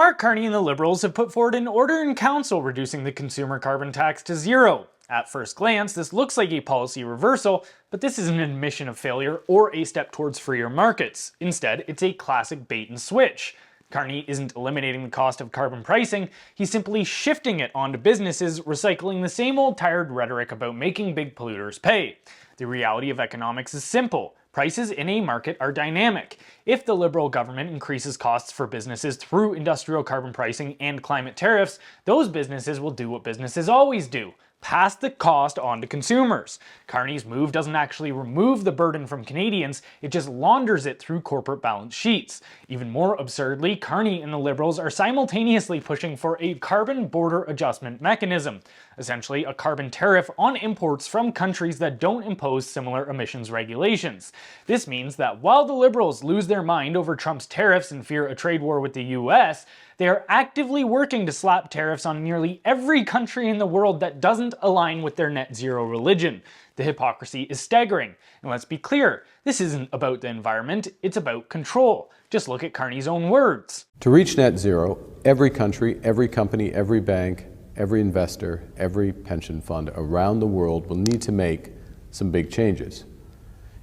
Mark Carney and the Liberals have put forward an order in council reducing the consumer carbon tax to zero. At first glance, this looks like a policy reversal, but this isn't an admission of failure or a step towards freer markets. Instead, it's a classic bait and switch. Carney isn't eliminating the cost of carbon pricing, he's simply shifting it onto businesses, recycling the same old tired rhetoric about making big polluters pay. The reality of economics is simple. Prices in a market are dynamic. If the Liberal government increases costs for businesses through industrial carbon pricing and climate tariffs, those businesses will do what businesses always do: pass the cost on to consumers. Carney's move doesn't actually remove the burden from Canadians, it just launders it through corporate balance sheets. Even more absurdly, Carney and the Liberals are simultaneously pushing for a carbon border adjustment mechanism, essentially a carbon tariff on imports from countries that don't impose similar emissions regulations. This means that while the Liberals lose their mind over Trump's tariffs and fear a trade war with the US, they are actively working to slap tariffs on nearly every country in the world that doesn't align with their net zero religion. The hypocrisy is staggering. And let's be clear, this isn't about the environment, it's about control. Just look at Carney's own words. To reach net zero, every country, every company, every bank, every investor, every pension fund around the world will need to make some big changes.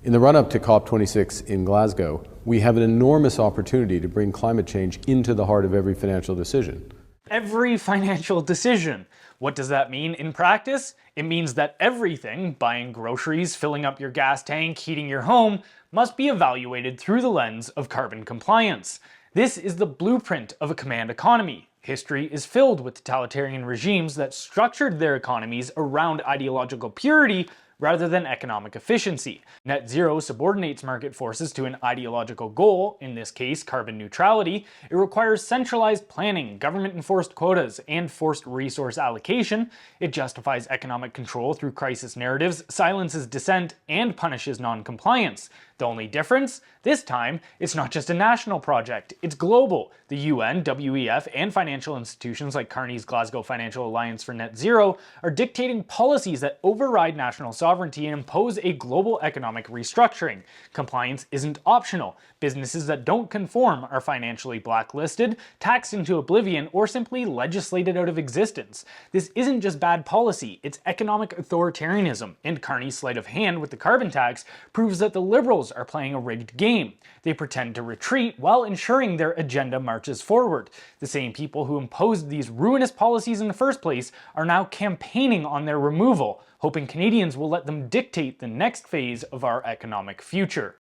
In the run-up to COP26 in Glasgow, we have an enormous opportunity to bring climate change into the heart of every financial decision. Every financial decision. What does that mean in practice? It means that everything, buying groceries, filling up your gas tank, heating your home, must be evaluated through the lens of carbon compliance. This is the blueprint of a command economy. History is filled with totalitarian regimes that structured their economies around ideological purity rather than economic efficiency. Net zero subordinates market forces to an ideological goal, in this case carbon neutrality. It requires centralized planning, government-enforced quotas, and forced resource allocation. It justifies economic control through crisis narratives, silences dissent, and punishes non-compliance. The only difference? This time, it's not just a national project, it's global. The UN, WEF, and financial institutions like Carney's Glasgow Financial Alliance for Net Zero are dictating policies that override national sovereignty and impose a global economic restructuring. Compliance isn't optional. Businesses that don't conform are financially blacklisted, taxed into oblivion, or simply legislated out of existence. This isn't just bad policy, it's economic authoritarianism, and Carney's sleight of hand with the carbon tax proves that the Liberals are playing a rigged game. They pretend to retreat while ensuring their agenda marches forward. The same people who imposed these ruinous policies in the first place are now campaigning on their removal, hoping Canadians will let them dictate the next phase of our economic future.